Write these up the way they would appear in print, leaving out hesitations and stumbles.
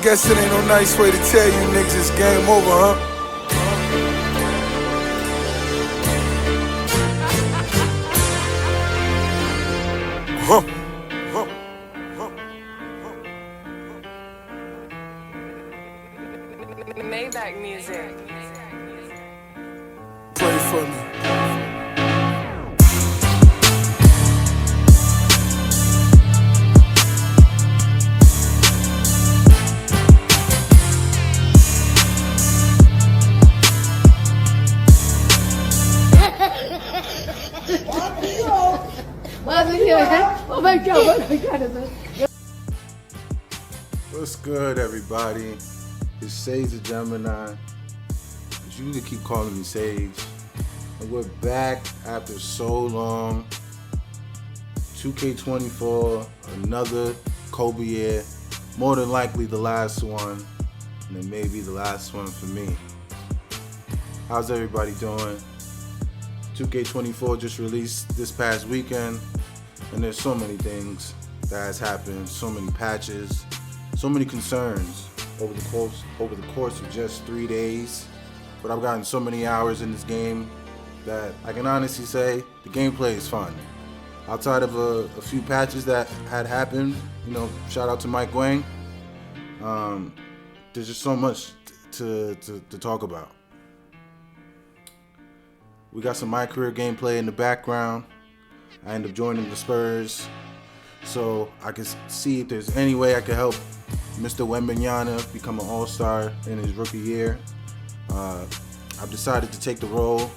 guess it ain't no nice way to tell you niggas it's game over, huh? Maybach music. Pray for me. What's good, everybody? It's Sage the Gemini, but you can keep calling me Sage. And we're back after so long. 2K24, another Kobe year. More than likely the last one, and it may be the last one for me. How's everybody doing? 2K24 just released this past weekend, and there's so many things that has happened, so many patches, so many concerns over the course of just 3 days. But I've gotten so many hours in this game that I can honestly say the gameplay is fun. Outside of a few patches that had happened, shout out to Mike Wang. There's just so much to talk about. We got some My Career gameplay in the background. I end up joining the Spurs, so I can see if there's any way I can help Mr. Wembanyama become an all-star in his rookie year. I've decided to take the role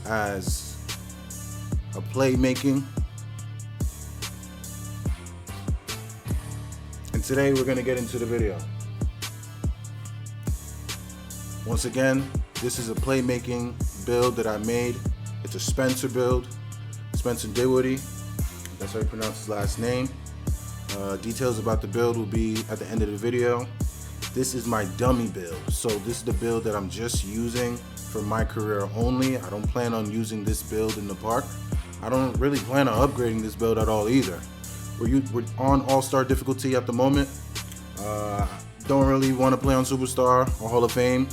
as a playmaking. And today we're going to get into the video. Once again, this is a playmaking build that I made. It's a Spencer build. Spencer Dinwiddie, that's how you pronounce his last name. Details about the build will be at the end of the video. This is my dummy build. So this is the build that I'm just using for My Career only. I don't plan on using this build in the park. I don't really plan on upgrading this build at all either. We're on All-Star difficulty at the moment. Don't really want to play on Superstar or Hall of Fame.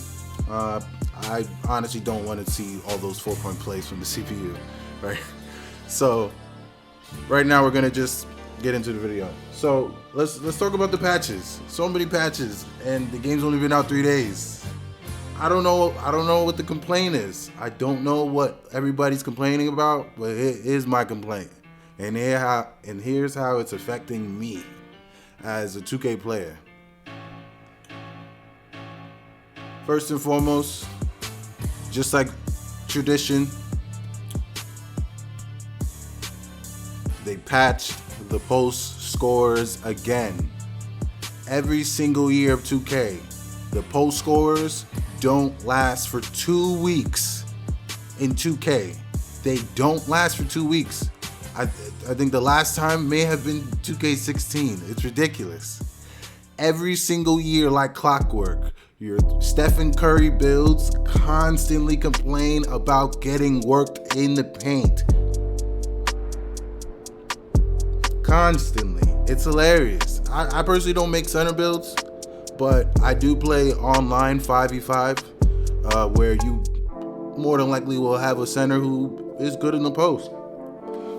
I honestly don't want to see all those 4-point plays from the CPU, right? So right now we're gonna just get into the video. So let's talk about the patches. So many patches, and the game's only been out 3 days. I don't know what the complaint is. I don't know what everybody's complaining about, but it is my complaint. And here's how it's affecting me as a 2K player. First and foremost, just like tradition, they patched the post scores again. Every single year of 2K, the post scores don't last for 2 weeks in 2K. They don't last for 2 weeks. I think the last time may have been 2K16. It's ridiculous. Every single year, like clockwork, your Stephen Curry builds constantly complain about getting worked in the paint. Constantly. It's hilarious. I personally don't make center builds, but I do play online 5v5, where you more than likely will have a center who is good in the post.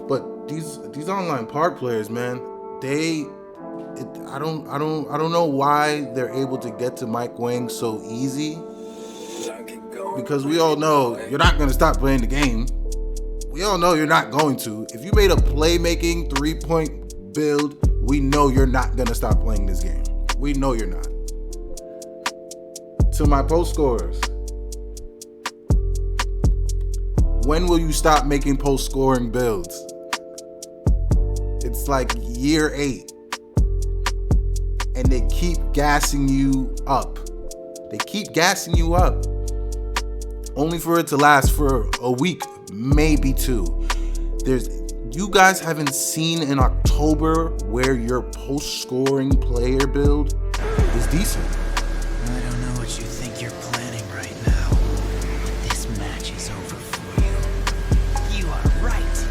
But these online park players, man, I don't know why they're able to get to Mike Wang so easy. Because we all know you're not gonna stop playing the game. We all know you're not going to. If you made a playmaking 3-point build, we know you're not gonna stop playing this game. We know you're not. To my post scorers, when will you stop making post scoring builds? It's like year 8, and they keep gassing you up. They keep gassing you up, only for it to last for a week, maybe 2. You guys haven't seen in October where your post-scoring player build is decent. I don't know what you think you're planning right now. This match is over for you. You are right.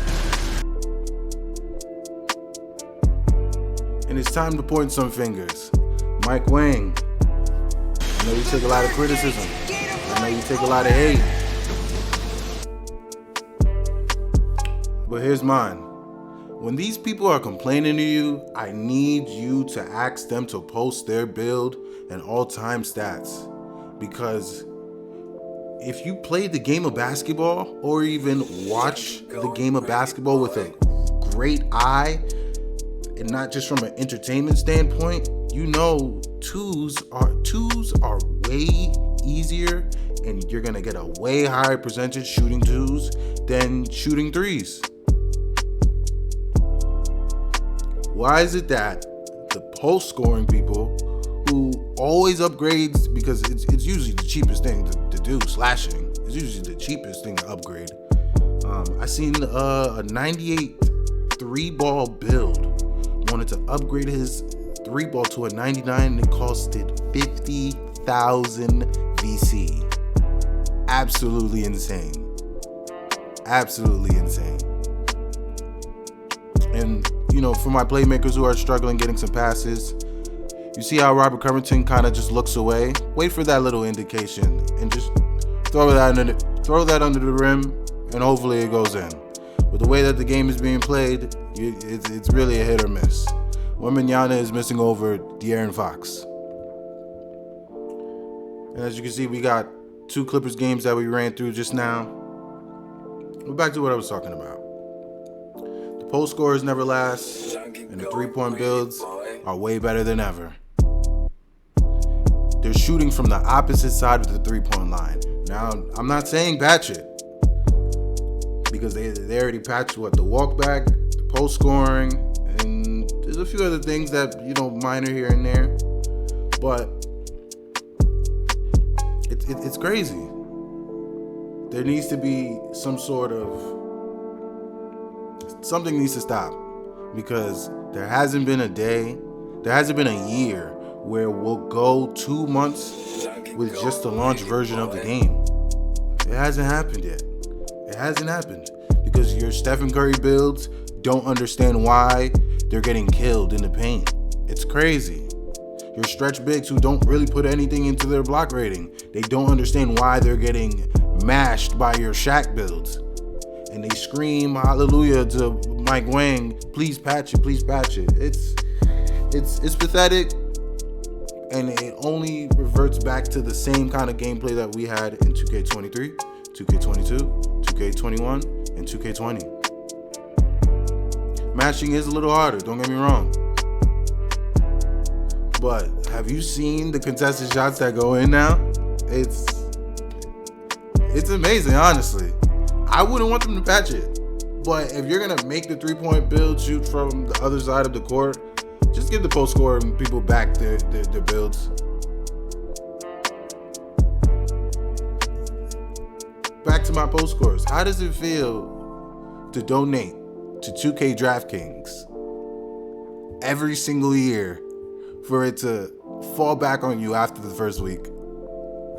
And it's time to point some fingers. Mike Wang, I know you take a lot of criticism. I know you take a lot of hate. But here's mine. When these people are complaining to you, I need you to ask them to post their build and all-time stats. Because if you play the game of basketball or even watch the game of basketball with a great eye and not just from an entertainment standpoint, you know twos are way easier and you're going to get a way higher percentage shooting twos than shooting threes. Why is it that the post scoring people who always upgrades, because it's usually the cheapest thing to do, slashing is usually the cheapest thing to upgrade. I seen a 98 3-ball build wanted to upgrade his 3-ball to a 99 and it costed 50,000 VC. Absolutely insane. Absolutely insane. And for my playmakers who are struggling getting some passes, you see how Robert Covington kind of just looks away? Wait for that little indication and just throw that under the rim and hopefully it goes in. With the way that the game is being played, it's really a hit or miss. Wembanyama is missing over De'Aaron Fox. And as you can see, we got 2 Clippers games that we ran through just now. But back to what I was talking about. The post scores never last, and the 3-point builds are way better than ever. They're shooting from the opposite side of the 3-point line. Now, I'm not saying patch it, because they already patched the walk back, the post scoring, and there's a few other things that, minor here and there. But it's crazy. There needs to be something needs to stop, because there hasn't been a year where we'll go 2 months with just the launch version of the game. It hasn't happened yet. It hasn't happened because your Stephen Curry builds don't understand why they're getting killed in the paint. It's crazy. Your stretch bigs who don't really put anything into their block rating, they don't understand why they're getting mashed by your Shaq builds. And they scream hallelujah to Mike Wang, please patch it, please patch it. It's pathetic, and it only reverts back to the same kind of gameplay that we had in 2K23, 2K22, 2K21, and 2K20. Matching is a little harder, don't get me wrong. But have you seen the contested shots that go in now? It's amazing, honestly. I wouldn't want them to patch it. But if you're going to make the 3-point build shoot from the other side of the court, just give the post scoring people back their builds. Back to my post scores. How does it feel to donate to 2K DraftKings every single year for it to fall back on you after the first week?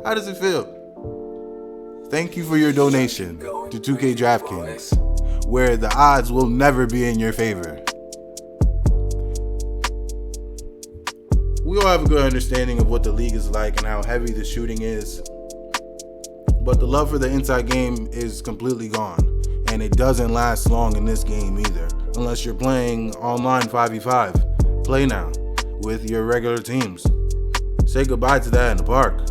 How does it feel? Thank you for your donation to 2K DraftKings, where the odds will never be in your favor. We all have a good understanding of what the league is like and how heavy the shooting is, but the love for the inside game is completely gone, and it doesn't last long in this game either, unless you're playing online 5v5. Play now with your regular teams. Say goodbye to that in the park.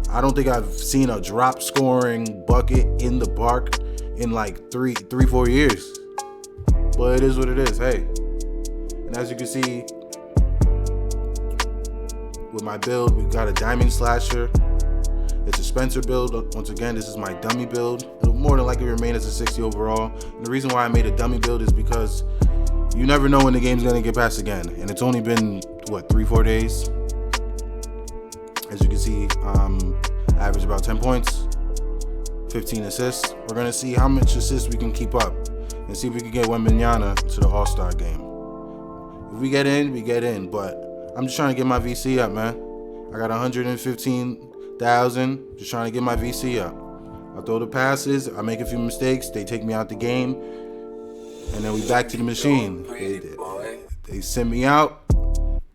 I don't think I've seen a drop scoring bucket in the park in like 4 years. But it is what it is, hey. And as you can see, with my build, we got a diamond slasher. It's a Spencer build. Once again, this is my dummy build. It'll more than likely remain as a 60 overall. And the reason why I made a dummy build is because you never know when the game's gonna get passed again. And it's only been, 3-4 days? As you can see, average about 10 points, 15 assists. We're gonna see how much assists we can keep up and see if we can get Wembanyama to the All-Star game. If we get in, we get in, but I'm just trying to get my VC up, man. I got 115,000, just trying to get my VC up. I throw the passes, I make a few mistakes, they take me out the game, and then we back to the machine. They send me out,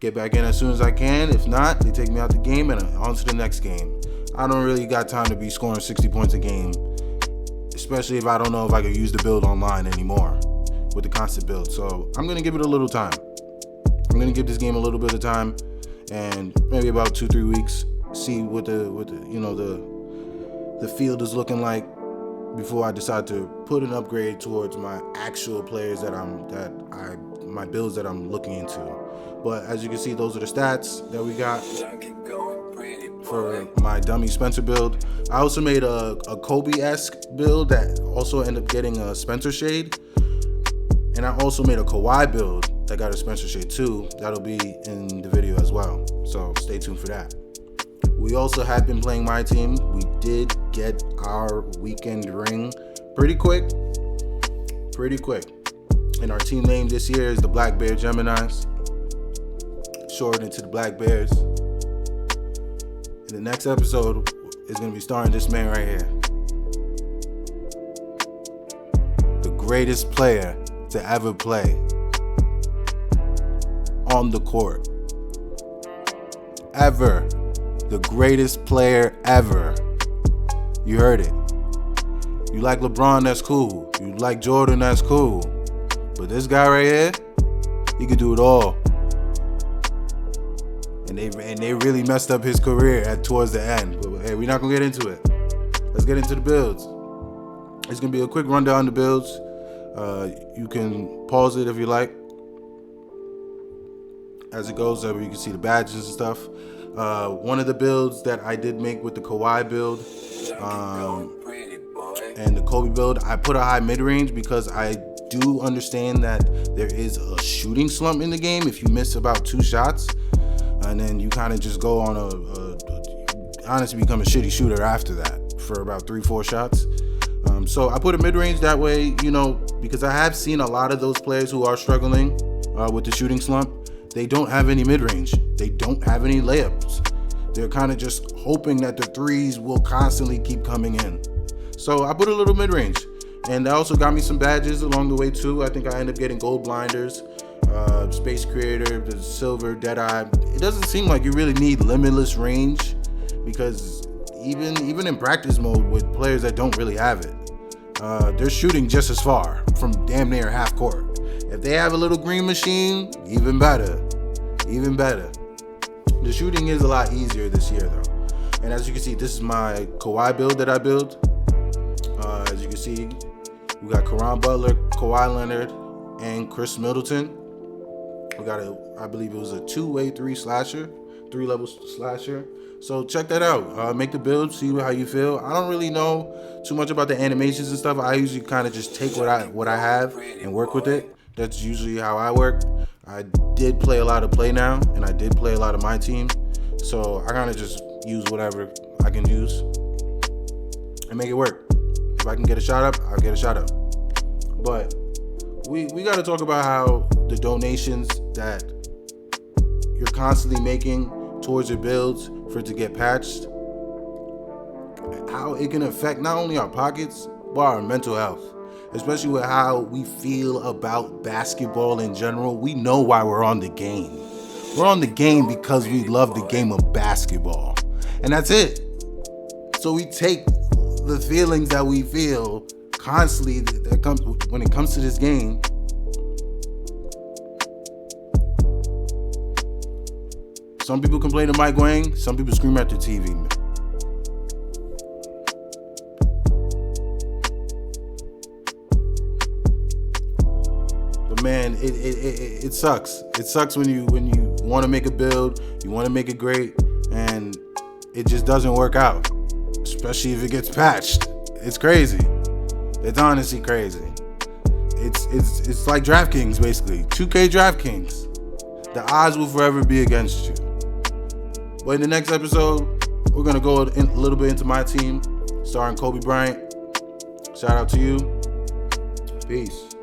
get back in as soon as I can. If not, they take me out the game and on to the next game. I don't really got time to be scoring 60 points a game, especially if I don't know if I can use the build online anymore with the constant build. So I'm going to give it a little time. I'm going to give this game a little bit of time, and maybe about 2-3 weeks, see what the field is looking like before I decide to put an upgrade towards my actual players my builds that I'm looking into. But as you can see, those are the stats that we got for my dummy Spencer build. I also made a Kobe-esque build that also ended up getting a Spencer shade. And I also made a Kawhi build that got a Spencer shade too. That'll be in the video as well. So stay tuned for that. We also have been playing my team. We did get our weekend ring pretty quick. And our team name this year is the Black Bear Geminis. Shortened into the Black Bears. And the next episode is going to be starring this man right here. The greatest player to ever play on the court. Ever. The greatest player ever. You heard it. You like LeBron, that's cool. You like Jordan, that's cool. But this guy right here, he could do it all. And they really messed up his career towards the end. But hey, we're not gonna get into it. Let's get into the builds. It's gonna be a quick rundown of the builds. You can pause it if you like. As it goes, you can see the badges and stuff. One of the builds that I did make with the Kawhi build and the Kobe build, I put a high mid-range because I do understand that there is a shooting slump in the game if you miss about 2 shots. And then you kind of just go on honestly become a shitty shooter after that for about 3-4 shots. So I put a mid-range that way, because I have seen a lot of those players who are struggling with the shooting slump. They don't have any mid-range. They don't have any layups. They're kind of just hoping that the threes will constantly keep coming in. So I put a little mid-range. And that also got me some badges along the way too. I think I ended up getting gold blinders, Space Creator, the silver, Deadeye. It doesn't seem like you really need limitless range, because even in practice mode with players that don't really have it, they're shooting just as far from damn near half court. If they have a little green machine, even better. The shooting is a lot easier this year though. And as you can see, this is my Kawhi build that I built. As you can see, we got Caron Butler, Kawhi Leonard, and Chris Middleton. We got I believe it was a 2-way 3-level slasher. So check that out. Make the build, see how you feel. I don't really know too much about the animations and stuff. I usually kind of just take what I have and work with it. That's usually how I work. I did play a lot of Play Now, and I did play a lot of my team. So I kind of just use whatever I can use and make it work. If I can get a shot up, I'll get a shot up. But we got to talk about how the donations that you're constantly making towards your builds for it to get patched, how it can affect not only our pockets, but our mental health. Especially with how we feel about basketball in general. We know why we're on the game. We're on the game because we love the game of basketball. And that's it. So we take the feelings that we feel constantly that comes when it comes to this game. Some people complain to Mike Wang, some people scream at their TV. But man, it sucks. It sucks when you want to make a build, you want to make it great, and it just doesn't work out. Especially if it gets patched. It's crazy. It's honestly crazy. It's like DraftKings basically. 2K DraftKings. The odds will forever be against you. But in the next episode, we're gonna go a little bit into my team, starring Kobe Bryant. Shout out to you. Peace.